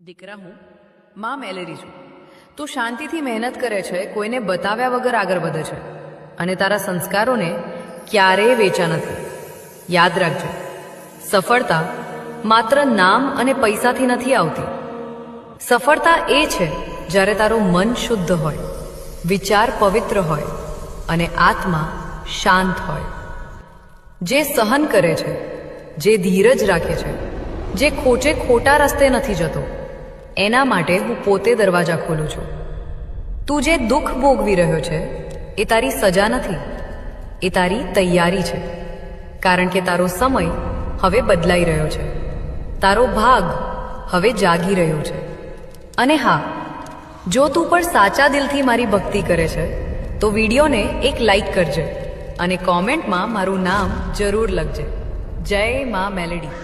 દીકરા, હું માં મેલેરી છું. તું શાંતિથી મહેનત કરે છે, કોઈને બતાવ્યા વગર આગળ વધે છે અને તારા સંસ્કારોને ક્યારેય વેચા નથી. યાદ રાખજો, સફળતા માત્ર નામ અને પૈસાથી નથી આવતી. સફળતા એ છે જ્યારે તારું મન શુદ્ધ હોય, વિચાર પવિત્ર હોય અને આત્મા શાંત હોય. જે સહન કરે છે, જે ધીરજ રાખે છે, જે ખોટે ખોટા રસ્તે નથી જતો, એના માટે હું પોતે દરવાજા ખોલું છું. તું જે દુઃખ ભોગવી રહ્યો છે એ તારી સજા નથી, એ તારી તૈયારી છે. કારણ કે તારો સમય હવે બદલાઈ રહ્યો છે, તારો ભાગ હવે જાગી રહ્યો છે. અને હા, જો તું પણ સાચા દિલથી મારી ભક્તિ કરે છે તો વિડીયોને એક લાઈક કરજે અને કોમેન્ટમાં મારું નામ જરૂર લખજે. જય માં મેલેડી.